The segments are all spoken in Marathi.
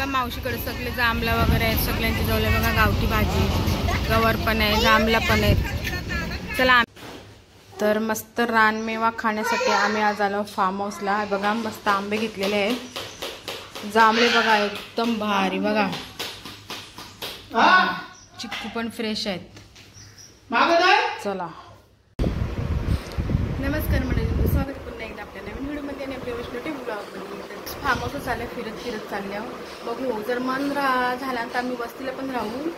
मावशीकडे सगळे जांभळा वगैरे आहेत, सगळ्यांची जवळ बघा गावठी भाजी, गवार पण आहे, जांभळा पण आहेत. चला तर मस्त रानमेवा खाण्यासाठी आम्ही आज आलो फार्म हाऊसला. बघा मस्त आंबे घेतलेले आहेत, जांभळे बघा एकदम भारी बघा, चिक्कू पण फ्रेश आहेत. चला नमस्कार मंडळी, स्वागत पुन्हा एकदा आपल्या नवीन व्हिडिओमध्ये आणि आपल्या छोटे ब्लॉगमध्ये. फार्म हाऊस चाललं, फिरत फिरत चालल्या बघू, जर मन झाला तर आम्ही वस्तीला पण राहू.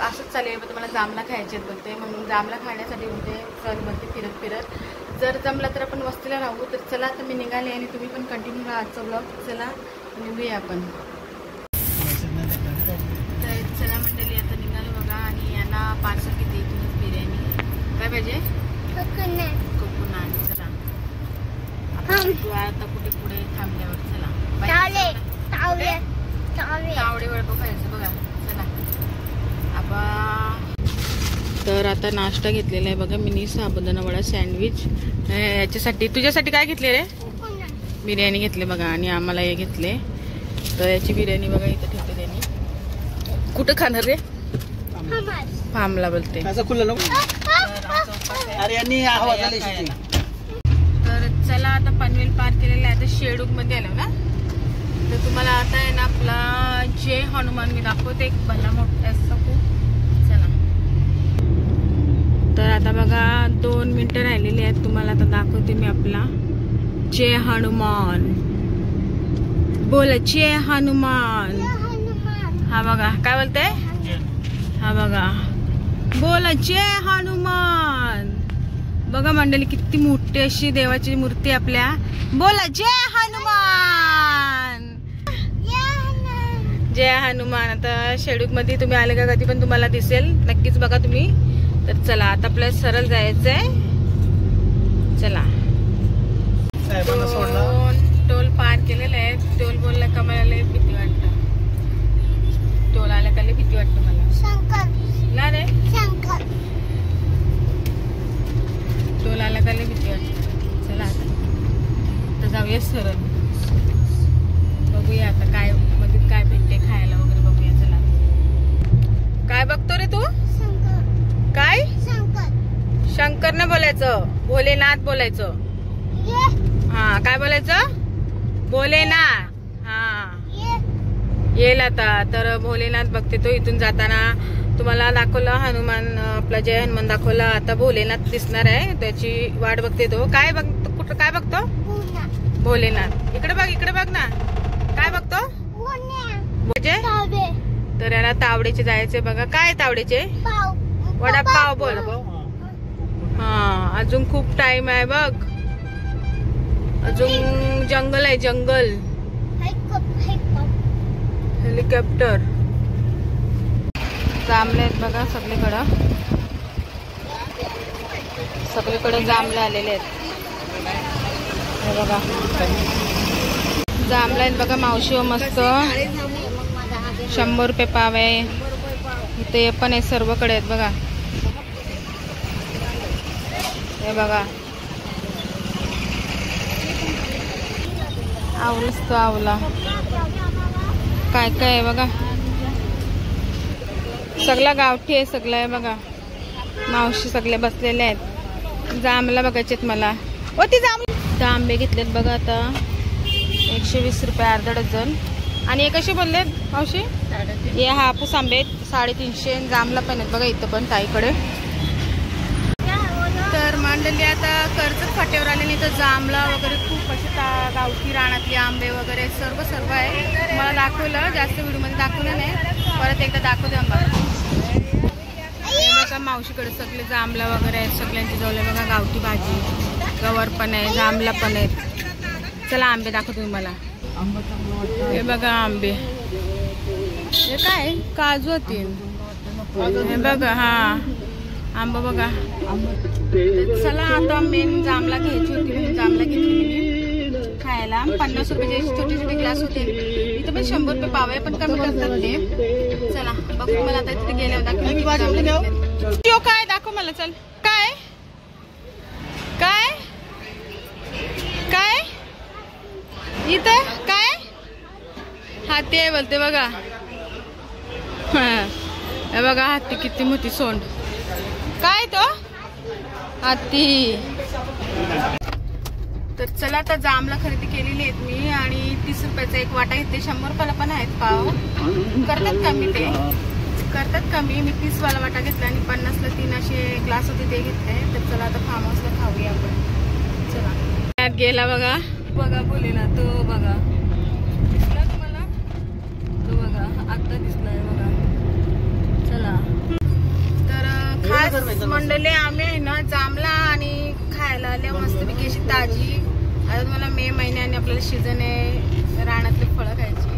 असंच चालेल, तुम्हाला जांभळा खायचे बोलते म्हणून जांभळा खाण्यासाठी होते चल म्हणते फिरत फिरत. जर जमला तर आपण वस्तीला राहू. तर चला आता मी निघाले आणि तुम्ही पण कंटिन्यू राहा आजचा ब्लॉग. चला निघूया आपण. तर चला मंडळी आता निघालो बघा, आणि यांना पार्सल किती इथूनच बिर्याणी काय पाहिजे कोकोनट. चला आता कुठे पुढे थांबल्यावर चला तावडे वडपाव खायचं बघा. चला तर आता नाश्ता घेतलेला आहे बघा, मिनी साबुदाणा वडा सँडविच. याच्यासाठी तुझ्यासाठी काय घेतले रे? बिर्याणी घेतले बघा, आणि आम्हाला हे घेतले. तर याची बिर्याणी बघा इथं ठेवते त्यांनी. कुठं खाणार रे? फार्मला बोलते. तर चला आता पनवेल पार केलेला आहे, आता शेडूक मध्ये आलो ना. तर तुम्हाला आता आहे ना आपला जय हनुमान मी दाखवते, एक भला मोठा असं खूप. चला तर आता बघा 2 मिनिटं राहिलेली आहेत, तुम्हाला आता दाखवते मी आपला जय हनुमान. बोल जय हनुमान. हा बघा काय बोलते, हा बघा बोल जय हनुमान. बघा मंडळी किती मोठी अशी देवाची मूर्ती आपल्या. बोला जय हनुमान, जय हनुमान. आता शेडूक मध्ये तुम्ही आले का कधी पण तुम्हाला दिसेल, नक्कीच बघा तुम्ही. तर चला आता आपल्याला सरळ जायचंय. चला टोल पार केलेला आहे. टोल बोलला का मला लय भीती वाटतं, टोल आला का लय भीती वाटतं मला ना रे. टोल आला का लय भीती वाटतं. चला आता जाऊया सरळ, बघूया आता काय मध्ये काय भेटते खायला वगैरे बघूया. चला काय बघतो रे तू? काय शंकर न बोलायचं, भोलेनाथ बोलायचं. हा काय बोलायचं? भोलेनाथ. हा येईल आता. तर भोलेनाथ बघते तो इथून जाताना. तुम्हाला दाखवलं हनुमान, आपला जय हनुमान दाखवला. आता भोलेनाथ दिसणार आहे, त्याची वाट बघते तो. काय बघतो, कुठं काय बघतो? भोलेनाथ. इकडे बघ, इकडे बघ ना, काय बघतो? तर याला तावडेचे जायचे बघा. काय तावडेचे? वडापाव बोल. हा अजून खूप टाइम आहे बघ, अजून जंगल आहे, जंगल. हेलिकॉप्टर जांभळे आहेत बघा सगळीकडं, सगळीकडे जांभळे आलेले आहेत. हे बघा जांभळे आहेत बघा मावशी, मस्त 100 रुपये पाव आहे. इथे पण आहे, सर्वकडे आहेत बघा. हे बघा आवलंच तो आवला, काय काय आहे बघा. सगळं गावठी आहे, सगळं आहे बघा. मावशी सगळे बसलेले आहेत. जांभळा बघायचेत मला. ओ ती जांभळे आंबे घेतलेत बघा आता 120 रुपये अर्धा डझन. आणि हे कसे बोललेत मावशी? हे हापूस आंबे 350. जांभळा पण आहेत बघा इथं पण ताईकडे. तर मंडळी आता कर्जत फाट्यावर आले, तर जांभळा वगैरे खूप असे गावठी रानातले आंबे वगैरे सर्व आहे. तुम्हाला दाखवलं, जास्त व्हिडिओमध्ये दाखवलं नाही, परत एकदा दाखवते आंबा. बघा मावशीकडे सगळे जांभळा वगैरे आहेत, सगळ्यांची जवळ बघा गावठी भाजी, गवार पण आहे, जांभळा पण आहेत. चला आंबे दाखवतो तुम्हाला. हे बघा आंबे, हे काय काजू होतील. हे बघा हा आंबा बघा. चला आता मेन जांभळा घ्यायची होती म्हणून जांभळा घेतली मी खायला. 50 रुपयाचे छोटे छोटे ग्लास होते. इथं पण 100 रुपये पाव आहे, पण कमी करतात ते. चला बघू मला आता तिथे गेल्यावर दाखव. काय दाखव मला. चल काय काय काय इथं काय हाती आहे बोलते बघा. हे बघा हत्ती किती मोठी सोंड. काय तो हत्ती. तर चला आता जामला खरेदी केलेली आहेत मी आणि 30 रुपयाचा एक वाटा घेतले. 100 रुपयाला पण आहेत पाव. करतात कमी ते करतात कमी. मी 30 वाला वाटा घेतला आणि 50 ला 3 असे ग्लास होते ते घेतले. तर चला आता फार्म हाऊसला खाऊया आपण. चला गेला बघा. बघा बोलेला तो बघा. दिसला तुम्हाला तो बघा आता दिसलाय बघा. चला तर खास मंडळी आम्ही आहे ना जामला आणि खायला आल्या मस्तपैकी अशी ताजी. आता तुम्हाला मे महिन्याने आपल्याला सीझन आहे रानातली फळं खायची.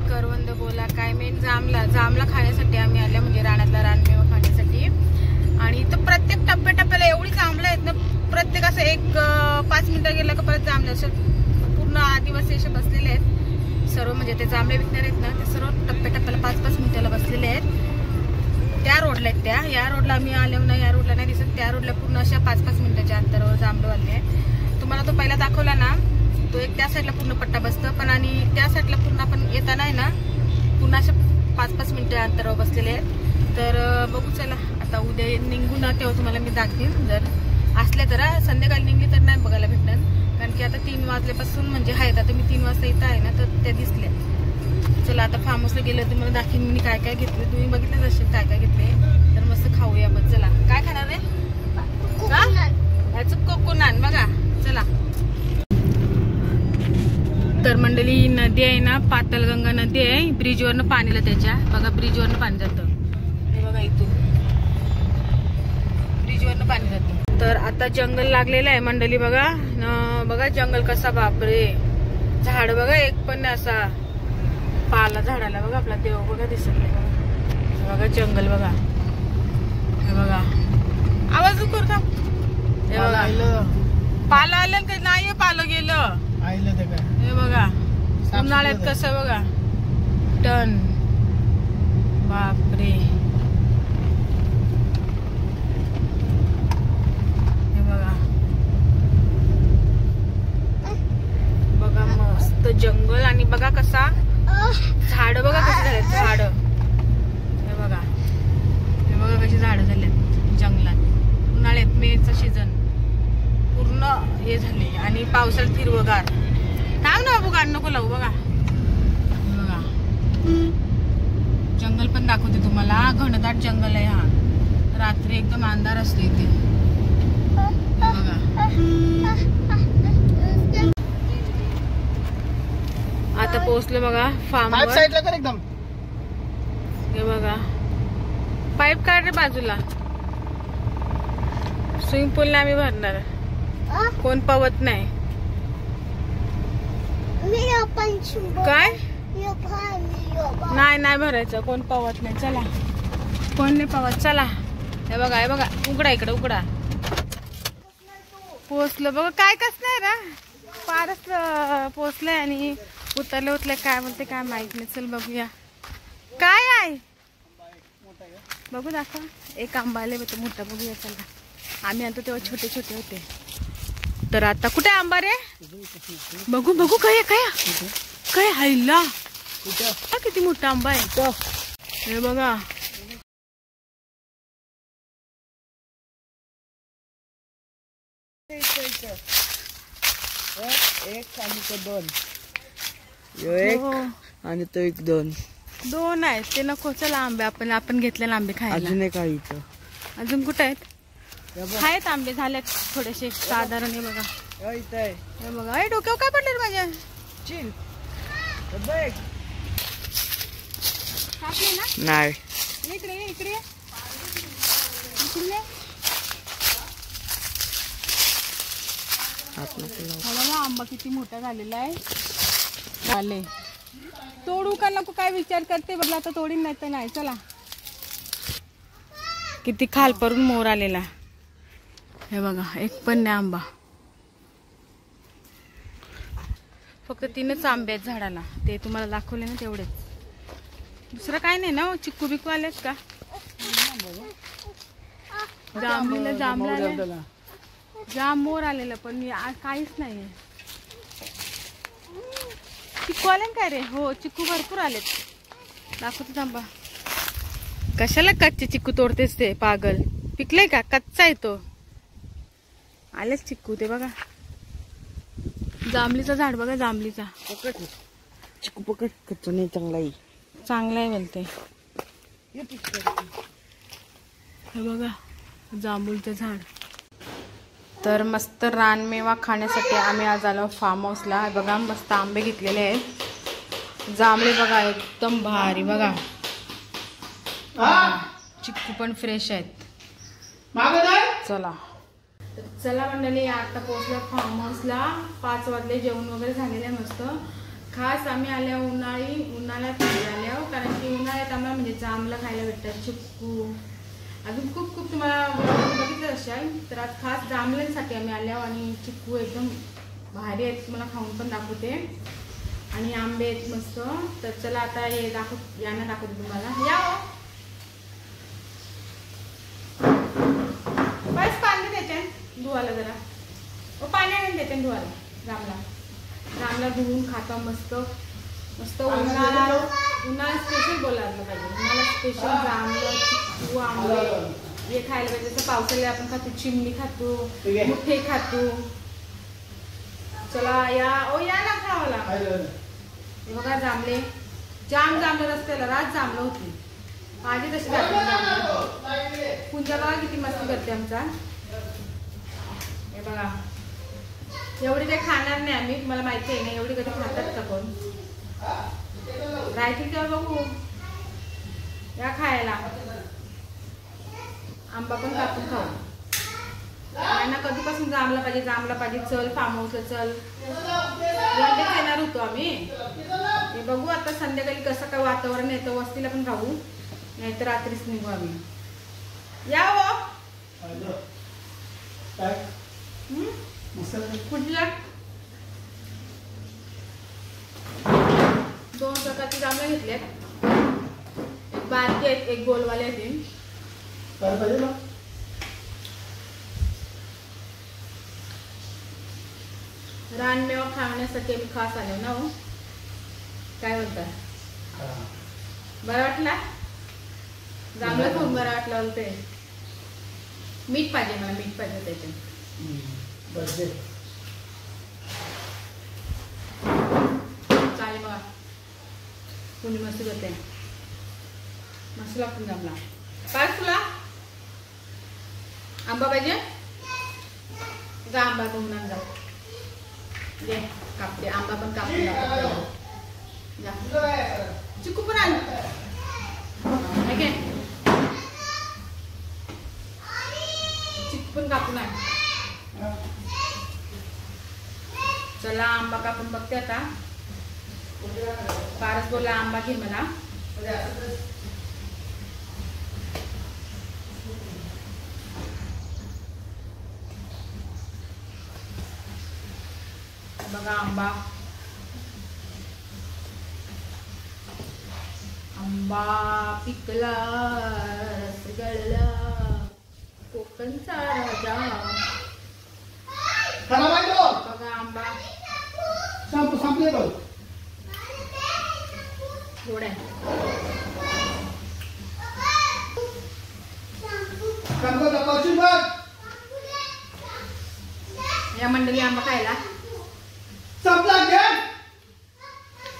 करवंद बोला काय मेन जामला खाण्यासाठी आम्ही आल्या म्हणजे रानातला रानमेवा खाण्यासाठी. आणि इथं प्रत्येक टप्प्याटप्प्याला एवढी जांभळं आहेत ना. प्रत्येक असं एक 5 मिनिटं गेलं का परत जांभळं असं पूर्ण आदिवासी असे बसलेले आहेत सर्व. म्हणजे ते जांभळे विकणार आहेत ना ते सर्व टप्प्याटप्प्याला 5-5 मिनिटाला बसलेले आहेत. त्या रोडला आहेत त्या. या रोडला आम्ही आलो ना या रोडला नाही दिसत. त्या रोडला पूर्ण अशा 5-5 मिनिटाच्या अंतरावर जांभळं आले आहेत. तुम्हाला तो पहिला दाखवला ना तो एक त्या साईडला पूर्ण पट्टा बसतं पण आणि त्या साईडला पूर्ण आपण येताना आहे ना पूर्ण अशा 5-5 मिनिटं अंतरावर बसलेले आहेत. तर बघू चला आता उद्या निघू ना तेव्हा तुम्हाला मी दाखवेन. जर असल्या तर संध्याकाळी निघली तर नाही बघायला भेटणार कारण की आता 3 वाजल्यापासून म्हणजे आहेत. आता मी 3 वाजता इथं आहे ना तर त्या दिसल्या. चला आता फार्म हाऊसला गेलं तर मला दाखवेन मी काय काय घेतले. तुम्ही बघितलंच असेल काय काय घेतले. तर मस्त खाऊया आपण. चला काय खाणार आहे ह्याचं कोकोनट बघा. चला तर मंडळी नदी आहे ना पातालगंगा नदी आहे. ब्रिजवरनं पाणीला त्याच्या बघा ब्रिजवरनं पाणी जातं. हे बघा इथून ब्रिजवरनं पाणी जातं. तर आता जंगल लागलेलं आहे मंडळी बघा. बघा जंगल कसा बापरे. झाड बघा एक पण नाही असा पाला झाडाला बघा. आपला देव बघा दिसत नाही बघा. जंगल बघा. हे बघा आवाज करता. हे बघा पाला आलं का नाही. पालं गेलं हे बघा. उन्हाळ्यात कसं बघा टन बापरे. हे बघा बघा मस्त जंगल आणि बघा कसा झाड बघा कशी झालेत झाड. हे बघा कशी झाडं झालेत जंगलात. उन्हाळ्यात मेचा सीझन पूर्ण हे झाले आणि पावसाळ्यात हिरवगार. थांब ना बाबू गाण नको लावू. बघा बघा जंगल पण दाखवते तुम्हाला. घनदाट जंगल आहे हा. रात्री एकदम अंधार असते इथे. बघा आता पोहोचलो बघा फार्म वर. एकदम हे बघा पाईप काढ रे बाजूला. स्विमिंग पूल आम्ही भरणार. कोण पवत नाही काय नाही भरायचं. कोण पवत नाही. चला कोण नाही पवत. चला हे बघा उघडा इकडे उघडा. पोचलं बघा काय कस नाही रा फारच पोचलंय आणि उतरले काय बोलते काय माहित नाही. चल बघूया काय आहे. बघू दाखवा. एक आंबा आले मोठा बघूया. चला आम्ही आणतो तेव्हा छोटे छोटे होते. तर आता कुठे आंबा रे. बघू काय हायला किती मोठा आंबा आहे. हे बघा एक आणि तो 2 एक आणि तो एक 2 आहेत. ते नको. चला आंबे आपण घेतलेले आंबे खायला. अजून एक आहे इथं. अजून कुठे आहेत. आहेत आंबे झाले थोडेसे साधारण. हे बघा हे बघा. हे डोक्यावर काय पडलं माझ्या. नाही इकडे इकडे आंबा किती मोठा झालेला आहे. झाले तोडू का नको काय विचार करते. बघला आता तोडीन नाही तर नाही. चला किती खालपर्यंत मोर आलेला. हे बघा एक पण नाही आंबा. फक्त 3च आंबे आहेत झाडाला. ते तुम्हाला दाखवले ना तेवढेच. दुसरं काय नाही ना. चिक्कू बिक्कू आलेत का. जाम मोर आलेलं पण आज काहीच नाहीये. चिक्कू आले काय रे? हो चिक्कू भरपूर आलेत. दाखवते थांबा. कशाला कच्चे चिक्कू तोडतेस ते पागल? पिकले का? कच्चा आहे तो. आलेच चिक्कू ते बघा. जांभळीचा झाड बघा, जांभळीचा. चिक्कू पकड. कच्चा नाही, चांगला आहे. चांगला आहे बोलते. हे बघा जांभूळचं झाड. तर मस्त रानमेवा खाण्यासाठी आम्ही आज आलो फार्म हाऊसला. बघा मस्त आंबे घेतलेले आहेत. जांभळे बघा एकदम भारी बघा. चिक्कू पण फ्रेश आहेत. चला चला मंडळी, आता पोहोचलो फार्म हाऊसला. 5 वाजले. जेवण वगैरे झालेलं आहे मस्त. खास आम्ही आल्या उन्हाळ्यात आल्या, कारण की उन्हाळ्यात आम्हाला म्हणजे जांभळं खायला भेटतात, चिक्कू अजून खूप खूप तुम्हाला बघितलं असाल. तर आज खास जांभळ्यांसाठी आम्ही आल्या आणि चिक्कू एकदम भारी आहेत. तुम्हाला खाऊन पण दाखवते. आणि आंबे आहेत मस्त. तर चला आता हे यांना दाखवते तुम्हाला. या बस पाणी द्यायचे धुवायला जरा. पाणी आणून द्यायचे धुवायला. जांभळा धुवून खाता मस्त मस्त. उन्हाळा स्पेशल बोलायला पाहिजे. उन्हाळा स्पेशल जांभळं, चिक्कू, आंबे हे खायला पाहिजे. जसं पावसाळ्यात आपण खातो चिमणी खातो, मुठे खातो. चला या ना खावाला. हे बघा जांभळे. जाम जांभळं रस्त्याला रात जांभळं होती. माझी तशी जाते. पुंजा बघा किती मस्ती करते आमचा. हे बघा एवढी काही खाणार नाही आम्ही. मला माहिती आहे ना एवढी कधी खातात का कोण. राहतील तेव्हा बघू. या खायला. आंबा पण कापून खाऊ. यांना कधीपासून जांभळा पाहिजे. चल फार्म हाऊसला चल. वनडेच येणार होतो आम्ही. हे बघू आता संध्याकाळी कसं काय वातावरण येतं. वस्तीला पण खाऊ, नाहीतर रात्रीच निघू आम्ही. या कुठला 2 प्रकारचे जांभळे घेतलेत. एक बारके आहेत, एक गोलवाले आहेत. रानमेवा खाण्यासाठी आम्ही खास आलो ना. हो काय बोलता? बरं वाटला? जांभळं खाऊन बरं वाटलं बोलते. मीठ पाहिजे मला, मीठ पाहिजे त्याचे. चालेल बघा. कुणी मस्त करते. मस्त लागतो जांभळा. काय तुला आंबा पाहिजे? जा आंबा घेऊन आण. जा दे कापते. आंबा पण कापून चिक्कू पण आण. चिक्कू पण कापून आण. चला आंबा कापून बघते आता. पारस बोला आंबा घे मला. बघा आंबा. आंबा पिकला रसगळला कोकणचा राजा. बघा आंबा गोड आहे. या मंडळी आंबा खायला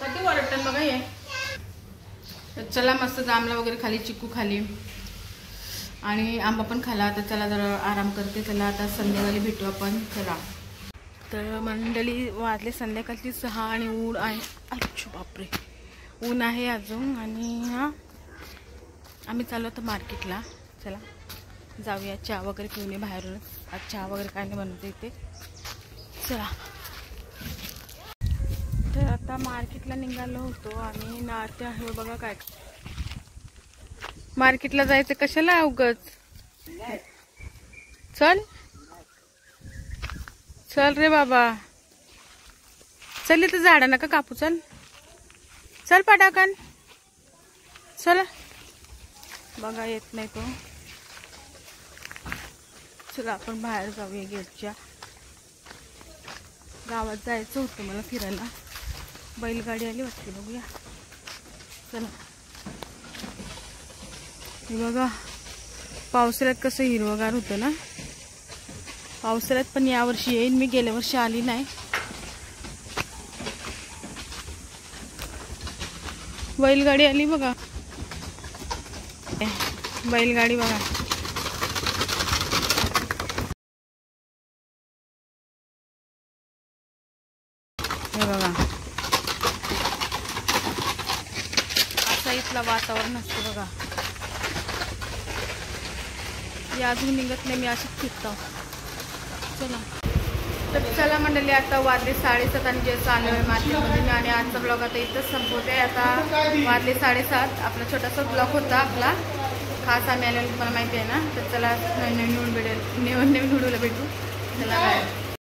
कधी ओरडतात बघा हे. चला मस्त जांभळा वगैरे खाली, चिक्कू खाली आणि आंबा पण खाला. आता चला जरा आराम करते. चला आता संध्याकाळी भेटू आपण. चला तर मंडळी वाजले संध्याकाळची 6 आणि ऊन आहे. अच्छा बापरे ऊन आहे अजून. आणि आम्ही चाललो तर मार्केटला. चला जाऊया. चहा वगैरे पिऊन बाहेरूनच. आज चहा वगैरे काय नाही बनवते इथे. चला तर आता मार्केटला निघालो होतो आम्ही. नाते आहे बघा काय. मार्केटला जायचं कशाला उगाच. चल चल रे बाबा. चल इथं झाडा नका कापू. चल चल पटाकन. चला बघा येत नाही तो. चला आपण बाहेर जाऊया गेटच्या. गावात जायचं होतं मला फिरायला. बैलगाडी आली वाटते, बघूया. चला, हे बघा पावसाळ्यात कसं हिरवगार होतं ना. पावसाळ्यात पण यावर्षी येईन मी, गेल्या वर्षी आली नाही. बैलगाडी आली बघा, बैलगाडी बघा. हे बघा असं इथलं वातावरण असतं बघा. या अजून निघत नाही, मी अशीच फिरतो. चला तर चला मंडळी, आता वाजले 7:30 आणि जे चालू आहे मार्केटमध्ये मी. आणि आजचा ब्लॉग आता इथंच संपवते. आता वाजले 7:30. आपला छोटासा ब्लॉग होता आपला, खास आम्ही आलेलो तुम्हाला माहिती आहे ना. तर चला नवीन व्हिडिओला भेटू. चला बाय.